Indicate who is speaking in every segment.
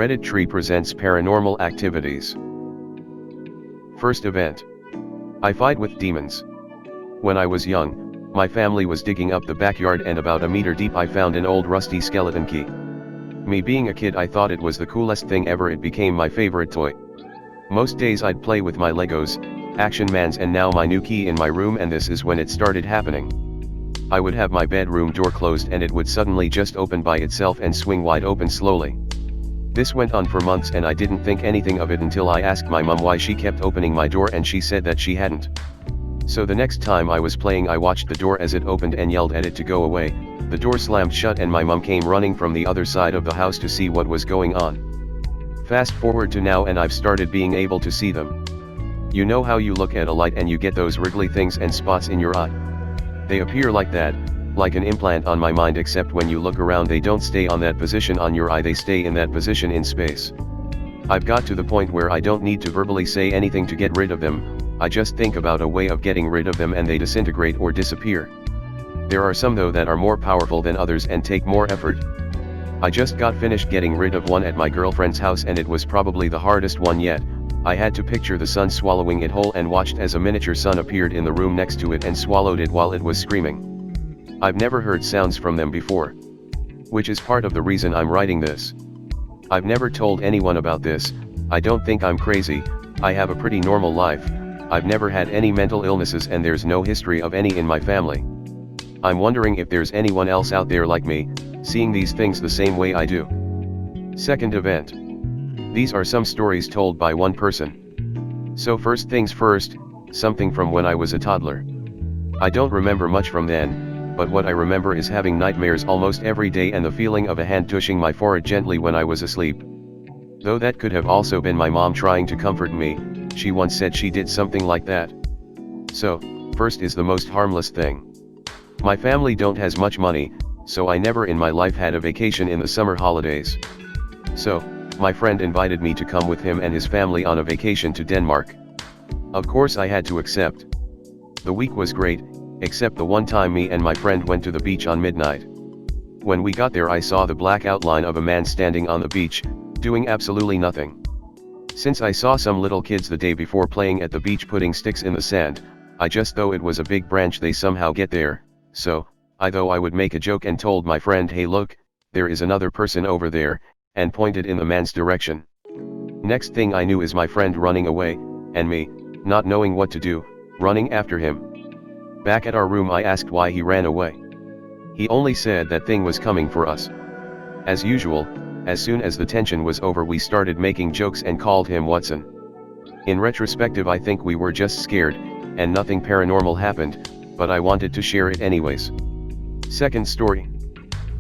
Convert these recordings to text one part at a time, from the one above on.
Speaker 1: Reddit tree presents paranormal activities. First event. I fight with demons. When I was young, my family was digging up the backyard and about a meter deep I found an old rusty skeleton key. Me being a kid, I thought it was the coolest thing ever. It became my favorite toy. Most days I'd play with my Legos, Action Mans, and now my new key in my room, and this is when it started happening. I would have my bedroom door closed and it would suddenly just open by itself and swing wide open slowly. This went on for months and I didn't think anything of it until I asked my mom why she kept opening my door, and she said that she hadn't. So the next time I was playing, I watched the door as it opened and yelled at it to go away. The door slammed shut and my mom came running from the other side of the house to see what was going on. Fast forward to now and I've started being able to see them. You know how you look at a light and you get those wriggly things and spots in your eye? They appear like that, like an implant on my mind, except when you look around they don't stay on that position on your eye, they stay in that position in space. I've got to the point where I don't need to verbally say anything to get rid of them, I just think about a way of getting rid of them and they disintegrate or disappear. There are some though that are more powerful than others and take more effort. I just got finished getting rid of one at my girlfriend's house and it was probably the hardest one yet. I had to picture the sun swallowing it whole and watched as a miniature sun appeared in the room next to it and swallowed it while it was screaming. I've never heard sounds from them before. Which is part of the reason I'm writing this. I've never told anyone about this. I don't think I'm crazy, I have a pretty normal life, I've never had any mental illnesses and there's no history of any in my family. I'm wondering if there's anyone else out there like me, seeing these things the same way I do. Second event. These are some stories told by one person. So first things first, something from when I was a toddler. I don't remember much from then, but what I remember is having nightmares almost every day and the feeling of a hand touching my forehead gently when I was asleep. Though that could have also been my mom trying to comfort me, she once said she did something like that. So, first is the most harmless thing. My family don't has much money, so I never in my life had a vacation in the summer holidays. So, my friend invited me to come with him and his family on a vacation to Denmark. Of course I had to accept. The week was great, except the one time me and my friend went to the beach on midnight. When we got there I saw the black outline of a man standing on the beach, doing absolutely nothing. Since I saw some little kids the day before playing at the beach putting sticks in the sand, I just thought it was a big branch they somehow get there, so, I would make a joke and told my friend, hey look, there is another person over there, and pointed in the man's direction. Next thing I knew is my friend running away, and me, not knowing what to do, running after him. Back at our room I asked why he ran away. He only said that thing was coming for us. As usual, as soon as the tension was over we started making jokes and called him Watson. In retrospective I think we were just scared, and nothing paranormal happened, but I wanted to share it anyways. Second story.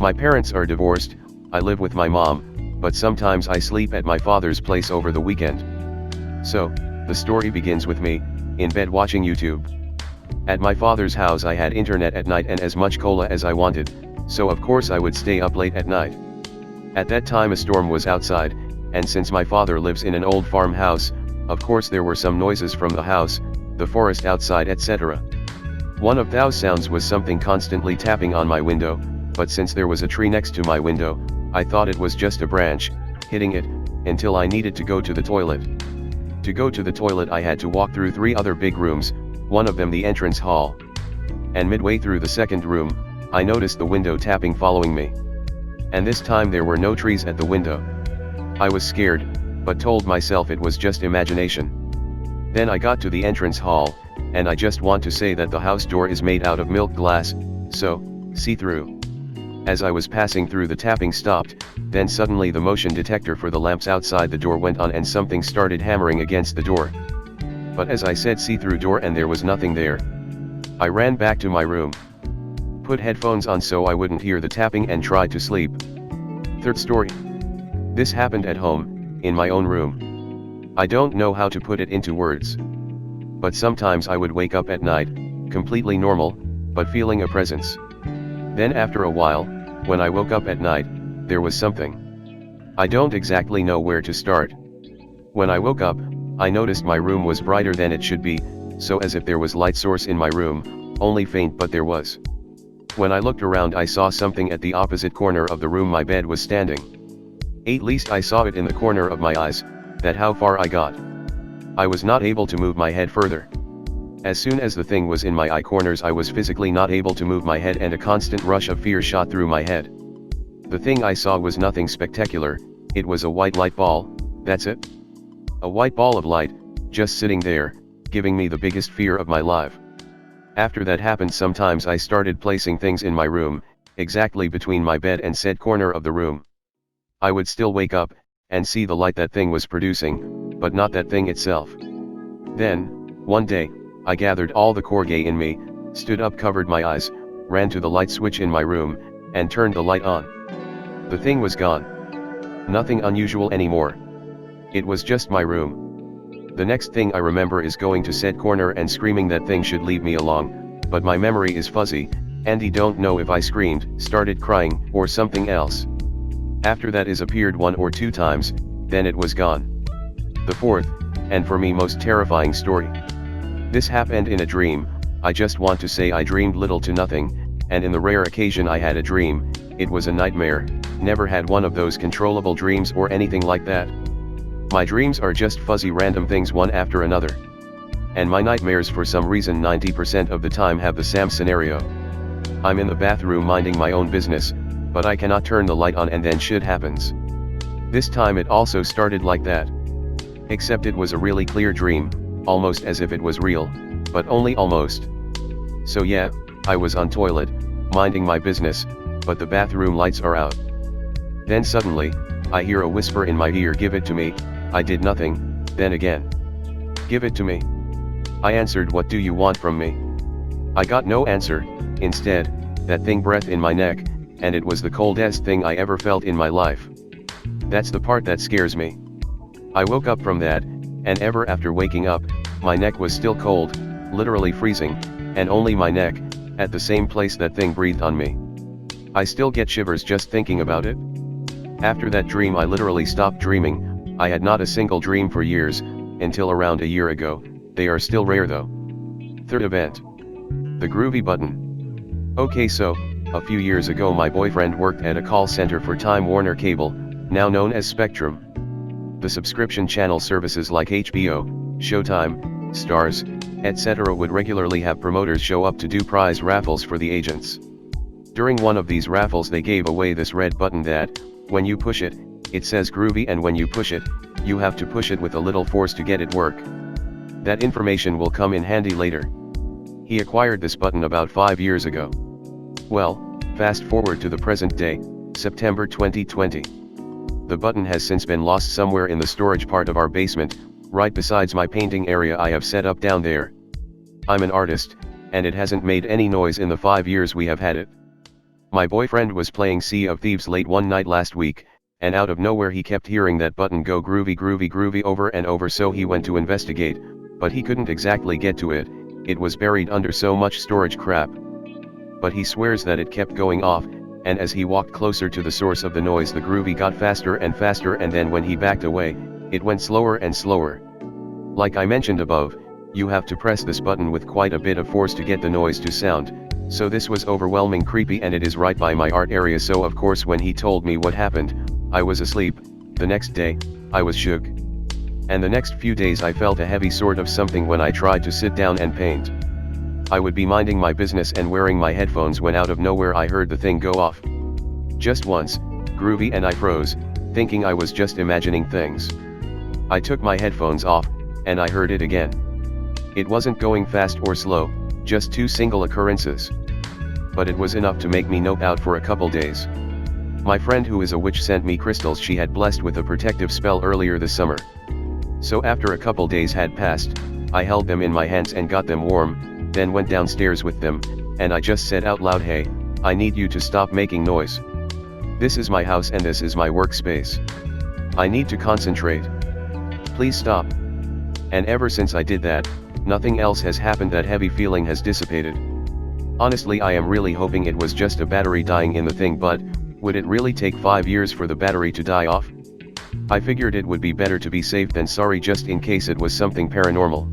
Speaker 1: My parents are divorced, I live with my mom, but sometimes I sleep at my father's place over the weekend. So, the story begins with me, in bed watching YouTube. At my father's house I had internet at night and as much cola as I wanted, so of course I would stay up late at night. At that time a storm was outside, and since my father lives in an old farmhouse, of course there were some noises from the house, the forest outside, etc. One of those sounds was something constantly tapping on my window, but since there was a tree next to my window, I thought it was just a branch hitting it, until I needed to go to the toilet. To go to the toilet I had to walk through 3 other big rooms, one of them the entrance hall. And midway through the second room, I noticed the window tapping following me. And this time there were no trees at the window. I was scared, but told myself it was just imagination. Then I got to the entrance hall, and I just want to say that the house door is made out of milk glass, so, see-through. As I was passing through the tapping stopped, then suddenly the motion detector for the lamps outside the door went on and something started hammering against the door. But as I said, see-through door, and there was nothing there. I ran back to my room. Put headphones on so I wouldn't hear the tapping and tried to sleep. Third story. This happened at home, in my own room. I don't know how to put it into words. But sometimes I would wake up at night, completely normal, but feeling a presence. Then after a while, when I woke up at night, there was something. I don't exactly know where to start. When I woke up, I noticed my room was brighter than it should be, so as if there was light source in my room, only faint, but there was. When I looked around I saw something at the opposite corner of the room my bed was standing. At least I saw it in the corner of my eyes, that how far I got. I was not able to move my head further. As soon as the thing was in my eye corners I was physically not able to move my head and a constant rush of fear shot through my head. The thing I saw was nothing spectacular, it was a white light ball, that's it. A white ball of light, just sitting there, giving me the biggest fear of my life. After that happened sometimes I started placing things in my room, exactly between my bed and said corner of the room. I would still wake up, and see the light that thing was producing, but not that thing itself. Then, one day, I gathered all the Corgay in me, stood up, covered my eyes, ran to the light switch in my room, and turned the light on. The thing was gone. Nothing unusual anymore. It was just my room. The next thing I remember is going to said corner and screaming that thing should leave me alone, but my memory is fuzzy, and I don't know if I screamed, started crying, or something else. After that is appeared 1 or 2 times, then it was gone. The fourth, and for me most terrifying story. This happened in a dream. I just want to say I dreamed little to nothing, and in the rare occasion I had a dream, it was a nightmare, never had one of those controllable dreams or anything like that. My dreams are just fuzzy random things one after another. And my nightmares for some reason 90% of the time have the same scenario. I'm in the bathroom minding my own business, but I cannot turn the light on and then shit happens. This time it also started like that. Except it was a really clear dream, almost as if it was real, but only almost. So yeah, I was on toilet, minding my business, but the bathroom lights are out. Then suddenly, I hear a whisper in my ear, "Give it to me." I did nothing, then again. "Give it to me." I answered, "What do you want from me?" I got no answer, instead, that thing breath in my neck, and it was the coldest thing I ever felt in my life. That's the part that scares me. I woke up from that, and ever after waking up, my neck was still cold, literally freezing, and only my neck, at the same place that thing breathed on me. I still get shivers just thinking about it. After that dream I literally stopped dreaming. I had not a single dream for years, until around a year ago. They are still rare though. Third event. The groovy button. Okay, so, a few years ago my boyfriend worked at a call center for Time Warner Cable, now known as Spectrum. The subscription channel services like HBO, Showtime, Stars, etc. would regularly have promoters show up to do prize raffles for the agents. During one of these raffles they gave away this red button that, when you push it, it says groovy, and when you push it, you have to push it with a little force to get it work. That information will come in handy later. He acquired this button about 5 years ago. Well, fast forward to the present day, September 2020. The button has since been lost somewhere in the storage part of our basement, right besides my painting area I have set up down there. I'm an artist, and it hasn't made any noise in the 5 years we have had it. My boyfriend was playing Sea of Thieves late one night last week, and out of nowhere he kept hearing that button go groovy groovy groovy over and over, so he went to investigate, but he couldn't exactly get to it. It was buried under so much storage crap. But he swears that it kept going off, and as he walked closer to the source of the noise the groovy got faster and faster, and then when he backed away, it went slower and slower. Like I mentioned above, you have to press this button with quite a bit of force to get the noise to sound, so this was overwhelming creepy, and it is right by my art area, so of course when he told me what happened, I was asleep. The next day, I was shook. And the next few days I felt a heavy sort of something when I tried to sit down and paint. I would be minding my business and wearing my headphones when out of nowhere I heard the thing go off. Just once, groovy, and I froze, thinking I was just imagining things. I took my headphones off, and I heard it again. It wasn't going fast or slow, just 2 single occurrences. But it was enough to make me nope out for a couple days. My friend who is a witch sent me crystals she had blessed with a protective spell earlier this summer. So after a couple days had passed, I held them in my hands and got them warm, then went downstairs with them, and I just said out loud, "Hey, I need you to stop making noise. This is my house and this is my workspace. I need to concentrate. Please stop." And ever since I did that, nothing else has happened. That heavy feeling has dissipated. Honestly, I am really hoping it was just a battery dying in the thing, but would it really take 5 years for the battery to die off? I figured it would be better to be safe than sorry, just in case it was something paranormal.